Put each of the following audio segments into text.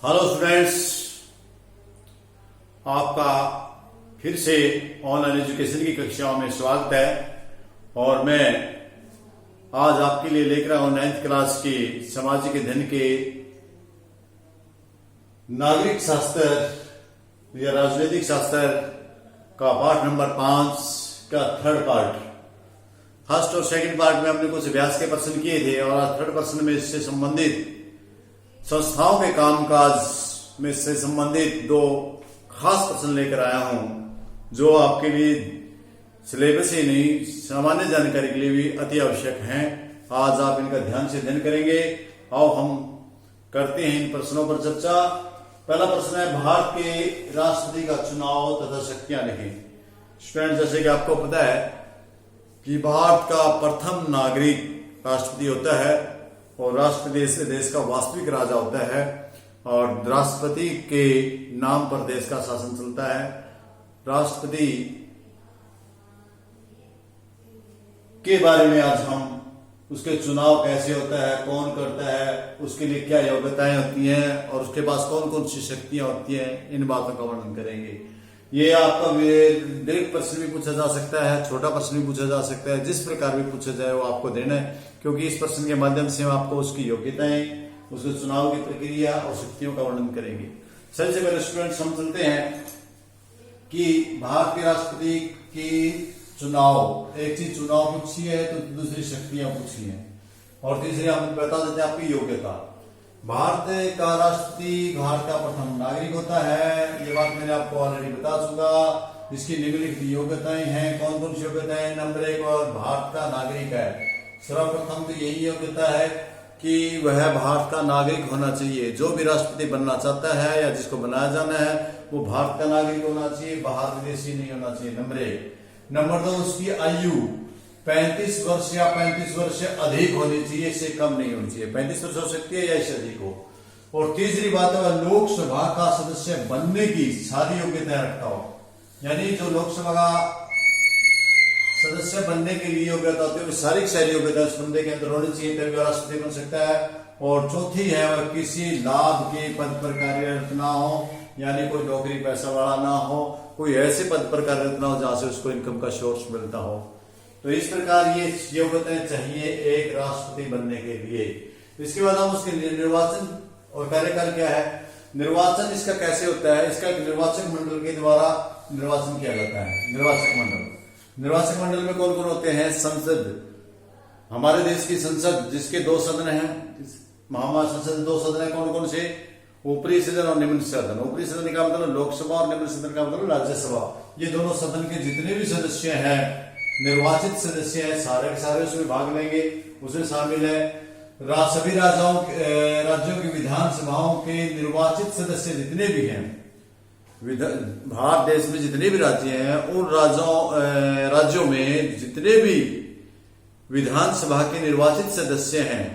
Hello students, आपका फिर से ऑनलाइन एजुकेशन की कक्षाओं में स्वागत है। और मैं आज आपके लिए लेकर आया हूं 9th क्लास के सामाजिक अध्ययन के नागरिक शास्त्र या राजनीतिक शास्त्र का पाठ नंबर 5 का थर्ड पार्ट। फर्स्ट और सेकंड पार्ट में हमने कुछ अभ्यास के प्रश्न किए थे और आज थर्ड प्रश्न में इससे संबंधित संस्थाओं के कामकाज में से संबंधित दो खास प्रश्न लेकर आया हूं, जो आपके लिए सिलेबस ही नहीं सामान्य जानकारी के लिए भी अति आवश्यक हैं। आज आप इनका ध्यान से अध्ययन करेंगे। आओ हम करते हैं इन प्रश्नों पर चर्चा। पहला प्रश्न है, भारत के राष्ट्रपति का चुनाव तथा शक्तियां लिखें। स्टूडेंट, जैसे कि आपको पता है कि भारत का प्रथम नागरिक राष्ट्रपति होता है और राष्ट्रपति से देश का वास्तविक राजा होता है और राष्ट्रपति के नाम पर देश का शासन चलता है। राष्ट्रपति के बारे में आज हम उसके चुनाव कैसे होता है, कौन करता है, उसके लिए क्या योग्यताएं होती हैं और उसके पास कौन कौन सी शक्तियां होती हैं, इन बातों का वर्णन करेंगे। ये आपका डायरेक्ट प्रश्न भी पूछा जा सकता है, छोटा प्रश्न भी पूछा जा सकता है, जिस प्रकार भी पूछा जाए वो आपको देना है, क्योंकि इस प्रश्न के माध्यम से हम आपको उसकी योग्यताएं, उसके चुनाव की प्रक्रिया और शक्तियों का वर्णन करेंगे। सबसे पहले स्टूडेंट्स हम चलते हैं कि भारत के राष्ट्रपति की चुनाव, एक चीज चुनाव पूछी है तो दूसरी शक्तियां पूछी है और तीसरी हम बता देते हैं आपकी योग्यता। भारत का राष्ट्रपति भारत का प्रथम नागरिक होता है, ये बात मैंने आपको ऑलरेडी बता चुका। इसकी निम्नलिखित योग्यताएं हैं, कौन कौन सी योग्यताएं। नंबर 1, और भारत का नागरिक है। सर्वप्रथम तो यही योग्यता है कि वह भारत का नागरिक होना चाहिए। जो भी राष्ट्रपति बनना चाहता है या जिसको बनाया जाना है वो भारत का नागरिक होना चाहिए, बाहर विदेशी नहीं होना चाहिए। नंबर 1। नंबर 2, उसकी आयु 35 वर्ष या 35 वर्ष से अधिक होनी चाहिए, इससे कम नहीं होनी चाहिए। 35 वर्ष हो सकती है या इससे अधिक हो। और तीसरी बात है, लोकसभा का सदस्य बनने की सारी योग्यताएं रखता हो, यानी जो लोकसभा का सदस्य बनने के लिए योग्यता होती है सारी योग्यता उस बंदे के अंदर होनी चाहिए, तभी वह राष्ट्रपति बन सकता है। और चौथी है, वह किसी लाभ के पद पर कार्यरत ना हो, यानी कोई नौकरी पैसा वाला ना हो, कोई ऐसे पद पर कार्यरत ना हो जहां से उसको इनकम का सोर्स मिलता हो। तो इस प्रकार ये योग्यताएं चाहिए एक राष्ट्रपति बनने के लिए। इसके बाद हम उसके निर्वाचन और कार्यकाल क्या है। निर्वाचन इसका कैसे होता है, इसका निर्वाचक मंडल के द्वारा निर्वाचन किया जाता है। निर्वाचक मंडल में कौन कौन होते हैं। संसद, हमारे देश की संसद जिसके 2 सदन हैं, हमारे संसद 2 सदन है। कौन कौन से, ऊपरी सदन और निम्न सदन। ऊपरी सदन का मतलब लोकसभा और निम्न सदन का मतलब राज्यसभा। ये दोनों सदन के जितने भी सदस्य हैं, निर्वाचित सदस्य हैं, सारे के सारे उसमें भाग लेंगे। उसमें शामिल है सभी राज्यों की विधानसभाओं के निर्वाचित सदस्य जितने भी हैं। भारत देश में जितने भी राज्य हैं उन राज्यों में जितने भी विधानसभा के निर्वाचित सदस्य हैं,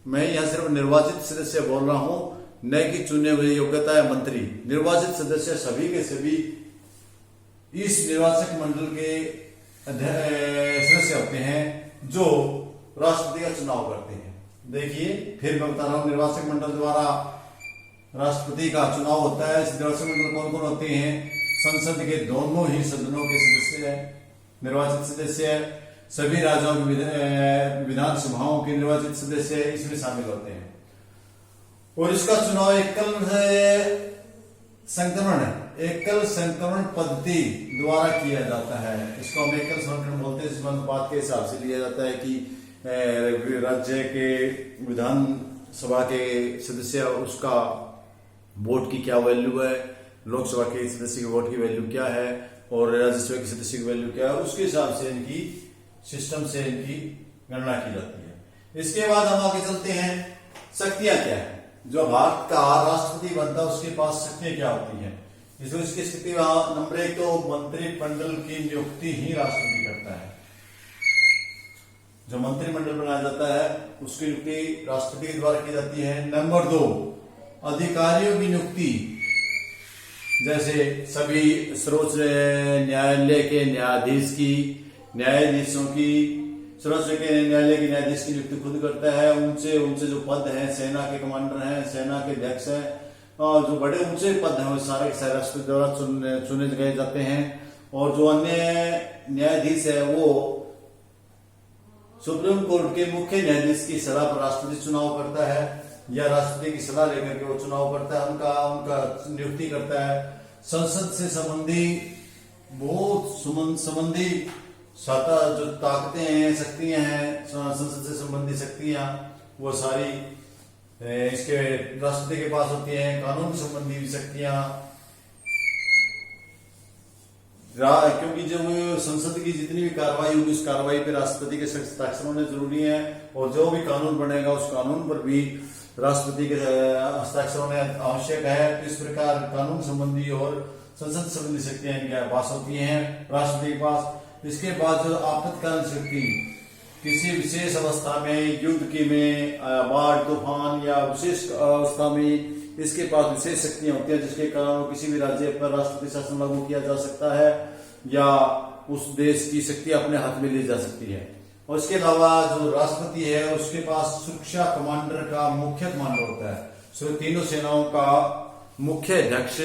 मैं यहां सिर्फ निर्वाचित सदस्य बोल रहा हूं, न कि चुने हुए योग्यता है मंत्री। निर्वाचित सदस्य सभी के सभी इस निर्वाचक मंडल के सदस्य होते हैं जो राष्ट्रपति का चुनाव करते हैं। देखिए फिर मैं बता रहा हूं, निर्वाचक मंडल द्वारा राष्ट्रपति का चुनाव होता है। इस निर्वाचक मंडल कौन कौन होते हैं। संसद के दोनों ही सदनों के सदस्य है, निर्वाचित सदस्य है। सभी राज्यों की विधानसभाओं के निर्वाचित सदस्य इसमें शामिल होते हैं। और इसका चुनाव एकल संक्रमण पद्धति द्वारा किया जाता है। इसको हम एकल संक्रमण बोलते हैं। इस अनुपात के हिसाब से लिया जाता है कि राज्य के विधानसभा के सदस्य, उसका वोट की क्या वैल्यू है, लोकसभा के सदस्य के वोट की वैल्यू क्या है और राज्यसभा के सदस्य की वैल्यू क्या है, उसके हिसाब से इनकी सिस्टम से इनकी गणना की जाती है। इसके बाद हम आगे चलते हैं, शक्तियां क्या है। जो भारत का राष्ट्रपति बनता है उसके पास शक्तियां क्या होती हैं। इसकी स्थिति नंबर 1 तो मंत्रिमंडल की नियुक्ति ही राष्ट्रपति करता है। जो मंत्रिमंडल बनाया जाता है उसकी नियुक्ति राष्ट्रपति के द्वारा की जाती है। नंबर 2, अधिकारियों की नियुक्ति, जैसे सभी सर्वोच्च न्यायालय के न्यायाधीश की, न्यायाधीशों की, सर्वोच्च न्यायालय के न्यायाधीश की नियुक्ति खुद करता है। ऊंचे ऊंचे जो पद हैं, सेना के कमांडर हैं, सेना के अध्यक्ष हैं, जो बड़े ऊंचे पद हैं वो सारे के सारे राष्ट्रपति द्वारा चुने गए जाते हैं। और जो अन्य न्यायाधीश है वो सुप्रीम कोर्ट के मुख्य न्यायाधीश की सलाह पर राष्ट्रपति चुनाव करता है या राष्ट्रपति की सलाह लेकर के वो चुनाव करता है, उनका नियुक्ति करता है। संसद से संबंधी बहुत संबंधी जो ताकतें हैं, शक्तियां हैं, संसद से संबंधी शक्तियां वो सारी इसके राष्ट्रपति के पास होती हैं। कानून संबंधी शक्तियां, क्योंकि जब संसद की जितनी भी कार्रवाई होगी उस कार्रवाई पे राष्ट्रपति के हस्ताक्षर होने जरूरी है, और जो भी कानून बनेगा उस कानून पर भी राष्ट्रपति के हस्ताक्षर होने आवश्यक है। तो इस प्रकार कानून संबंधी और संसद संबंधी शक्तियां इनके पास होती हैं राष्ट्रपति के पास। इसके बाद जो आपातकालीन शक्ति, किसी विशेष अवस्था में, युद्ध की में, बाढ़ तूफान या विशेष अवस्था में इसके पास विशेष शक्तियां होती हैं जिसके कारण किसी भी राज्य पर राष्ट्रपति शासन लागू किया जा सकता है या उस देश की शक्ति अपने हाथ में ली जा सकती है। और इसके अलावा जो राष्ट्रपति है उसके पास सुरक्षा कमांडर का मुख्य कमांडर होता है। सो तीनों सेनाओं का मुख्य अध्यक्ष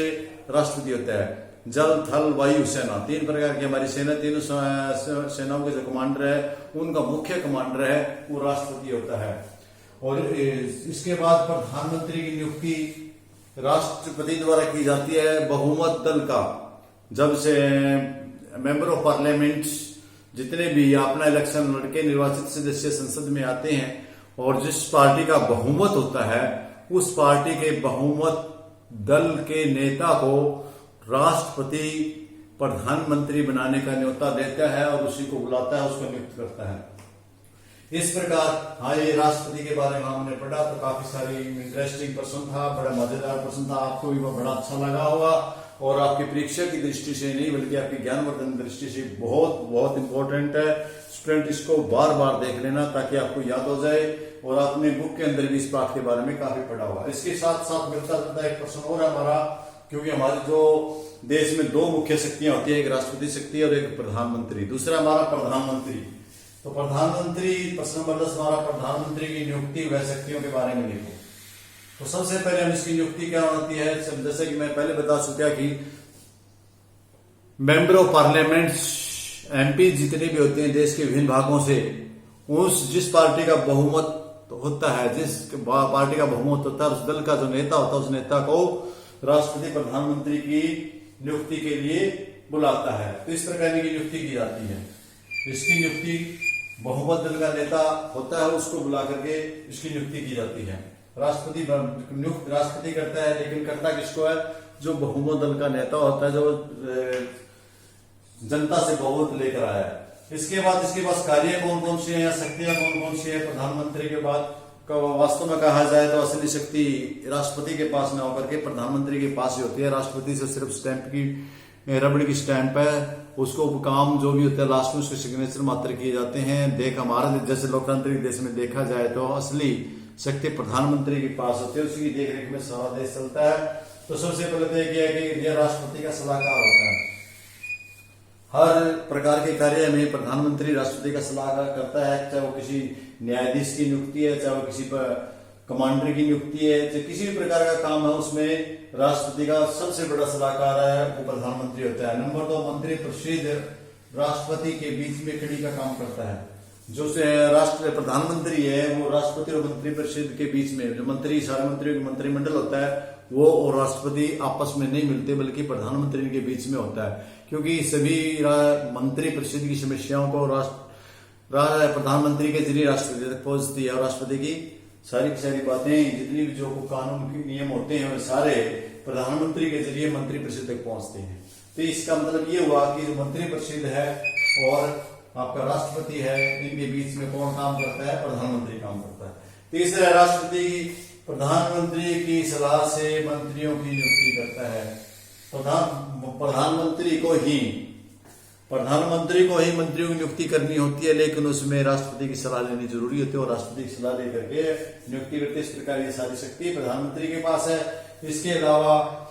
राष्ट्रपति होता है। जल, थल, वायु सेना, तीन प्रकार की हमारी सेना, तीनों सेनाओं के जो कमांडर है उनका मुख्य कमांडर है वो राष्ट्रपति होता है। और इसके बाद प्रधानमंत्री की नियुक्ति राष्ट्रपति द्वारा की जाती है बहुमत दल का। जब से मेंबर ऑफ पार्लियामेंट जितने भी अपना इलेक्शन लड़के निर्वाचित सदस्य संसद में आते हैं और जिस पार्टी का बहुमत होता है उस पार्टी के बहुमत दल के नेता को राष्ट्रपति प्रधानमंत्री बनाने का न्योता देता है और उसी को बुलाता है, उसको नियुक्त करता है। इस प्रकार हाँ, ये राष्ट्रपति के बारे में हमने पढ़ा तो काफी सारी इंटरेस्टिंग प्रश्न था, बड़ा मजेदार प्रश्न था, आपको भी बड़ा अच्छा लगा होगा और आपकी परीक्षा की दृष्टि से नहीं बल्कि आपकी ज्ञानवर्धन दृष्टि से बहुत बहुत इंपॉर्टेंट है। स्टूडेंट इसको बार बार देख लेना ताकि आपको याद हो जाए और आपने बुक के अंदर भी इस पाठ के बारे में काफी पढ़ा हुआ। इसके साथ साथ मिलता जुलता एक प्रश्न और है हमारा, क्योंकि हमारे जो देश में दो मुख्य शक्तियां होती है, एक राष्ट्रपति शक्ति और एक प्रधानमंत्री, दूसरा हमारा प्रधानमंत्री। तो प्रधानमंत्री प्रश्न नंबर 10 हमारा प्रधानमंत्री की नियुक्ति व शक्तियों के बारे में लिखो। तो सबसे पहले हम इसकी नियुक्ति क्या होती है, जैसे कि मैं पहले बता चुका कि मेंबर ऑफ पार्लियामेंट एमपी जितने भी होते हैं देश के विभिन्न भागों से, उस जिस पार्टी का बहुमत होता है, जिस पार्टी का बहुमत होता है उस दल का जो नेता होता है उस नेता को राष्ट्रपति प्रधानमंत्री की नियुक्ति के लिए बुलाता है। तो इस प्रकार की नियुक्ति की जाती है। इसकी नियुक्ति बहुमत दल का नेता होता है उसको बुला करके इसकी नियुक्ति की जाती है। राष्ट्रपति नियुक्त राष्ट्रपति करता है, लेकिन करता किसको है, जो बहुमत दल का नेता होता है, जो जनता से बहुमत लेकर आया है। इसके बाद इसके पास कार्य कौन कौन से हैं या शक्तियां कौन कौन सी है प्रधानमंत्री के बाद वास्तव में कहा जाए तो असली शक्ति राष्ट्रपति के पास न होकर के प्रधानमंत्री के पास ही होती है। राष्ट्रपति से सिर्फ स्टैंप की रबड़ की स्टैंप है, उसको काम जो भी होता है लास्ट में उसके सिग्नेचर मात्र किए जाते हैं। हमारे जैसे लोकतांत्रिक देश में देखा जाए तो असली शक्ति प्रधानमंत्री के पास होती है, उसकी देखरेख में सारा देश चलता है। तो सबसे पहले तो यह राष्ट्रपति का सलाहकार होता है। हर प्रकार के कार्य में प्रधानमंत्री राष्ट्रपति का सलाह करता है, चाहे वो किसी न्यायाधीश की नियुक्ति है, चाहे वो किसी कमांडर की नियुक्ति है, चाहे किसी भी प्रकार का काम है उसमें राष्ट्रपति का सबसे बड़ा सलाहकार है वो प्रधानमंत्री होता है। नंबर 2 मंत्री परिषद राष्ट्रपति के बीच में कड़ी का काम करता है। जो राष्ट्र प्रधानमंत्री है वो राष्ट्रपति और मंत्री परिषद के बीच में, जो मंत्री सारे मंत्रियों का मंत्रिमंडल होता है वो और राष्ट्रपति आपस में नहीं मिलते बल्कि प्रधानमंत्री के बीच में होता है, क्योंकि सभी मंत्री परिषद की समस्याओं को प्रधानमंत्री के जरिए राष्ट्रपति तक पहुंचती है और राष्ट्रपति की सारी बातें जितनी भी जो कानून के नियम होते हैं वे सारे प्रधानमंत्री के जरिए मंत्री परिषद तक पहुंचते हैं। तो इसका मतलब ये हुआ कि जो मंत्री परिषद है और आपका राष्ट्रपति है इनके बीच में कौन काम करता है, प्रधानमंत्री काम करता है। तीसरा राष्ट्रपति प्रधानमंत्री की सलाह से मंत्रियों की नियुक्ति करता है। प्रधानमंत्री को ही मंत्रियों की नियुक्ति करनी होती है, लेकिन उसमें राष्ट्रपति की सलाह लेनी जरूरी होती है और राष्ट्रपति की सलाह लेकर के नियुक्ति करते। इस प्रकार ये सारी शक्ति प्रधानमंत्री के पास है। इसके अलावा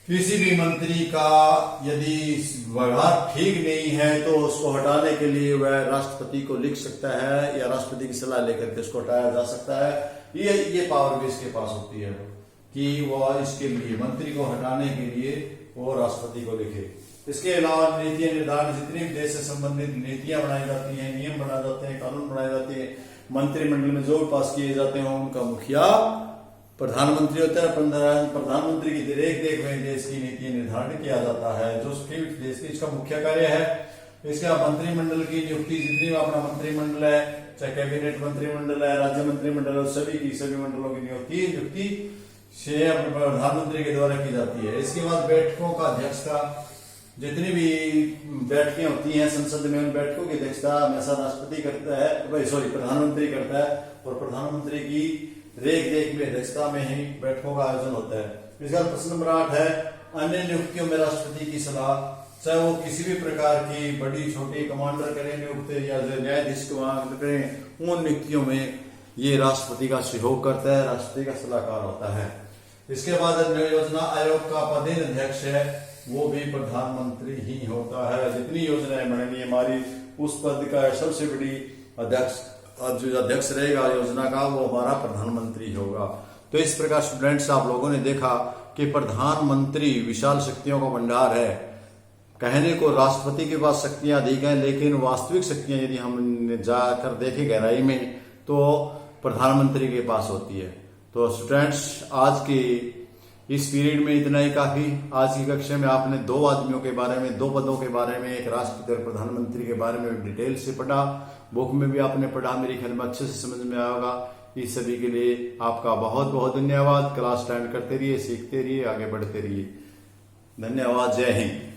किसी भी मंत्री का यदि व्यवहार ठीक नहीं है तो उसको हटाने के लिए वह राष्ट्रपति को लिख सकता है या राष्ट्रपति की सलाह लेकर के उसको हटाया जा सकता है। ये पावर भी इसके पास होती है। कि वह इसके लिए मंत्री को हटाने के लिए वो राष्ट्रपति को लिखे। इसके अलावा नीति निर्धारण, जितनी भी देश से संबंधित नीतियां बनाई जाती हैं, नियम बनाए जाते हैं, कानून बनाए जाते हैं, मंत्रिमंडल में जो पास किए जाते हैं उनका मुखिया प्रधानमंत्री होता है। प्रधानमंत्री की देख में देश की नीति निर्धारण किया जाता है, जो देश की इसका मुख्य कार्य है। इसके मंत्रिमंडल की नियुक्ति, जितनी भी अपना मंत्रिमंडल है, चाहे कैबिनेट मंत्रिमंडल है, राज्य मंत्रिमंडल है, सभी मंडलों की नियुक्ति प्रधानमंत्री के द्वारा की जाती है। इसके बाद बैठकों का अध्यक्षता, जितनी भी बैठकें होती हैं संसद में, उन बैठकों की अध्यक्षता हमेशा राष्ट्रपति करता है, प्रधानमंत्री करता है, और प्रधानमंत्री की देख में अध्यक्षता में ही बैठकों का आयोजन होता है। इसके बाद प्रश्न नंबर 8 है, अन्य नियुक्तियों में राष्ट्रपति की सलाह, चाहे वो किसी भी प्रकार की बड़ी छोटी कमांडर करें नियुक्त या जो न्यायाधीश करें, उन नियुक्तियों में ये राष्ट्रपति का सहयोग करता है, राष्ट्रपति का सलाहकार होता है। इसके बाद योजना आयोग का पदेन अध्यक्ष है, वो भी प्रधानमंत्री ही होता है। जितनी योजनाएं बनेंगी हमारी, उस पद का सबसे बड़ी जो अध्यक्ष रहेगा योजना का, वो हमारा प्रधानमंत्री होगा। तो इस प्रकार स्टूडेंट्स, आप लोगों ने देखा कि प्रधानमंत्री विशाल शक्तियों का भंडार है। कहने को राष्ट्रपति के पास शक्तियां अधिक हैं, लेकिन वास्तविक शक्तियां यदि हम जाकर देखें गहराई में, तो प्रधानमंत्री के पास होती है। तो स्टूडेंट्स, आज की इस पीरियड में इतना ही काफी। आज की कक्षा में आपने 2 आदमियों के बारे में, 2 पदों के बारे में, एक राष्ट्रपति और प्रधानमंत्री के बारे में डिटेल से पढ़ा। बुक में भी आपने पढ़ा, मेरे ख्याल में अच्छे से समझ में आएगा। इस सभी के लिए आपका बहुत बहुत धन्यवाद। क्लास अटेंड करते रहिए, सीखते रहिए, आगे बढ़ते रहिए। धन्यवाद। जय हिंद।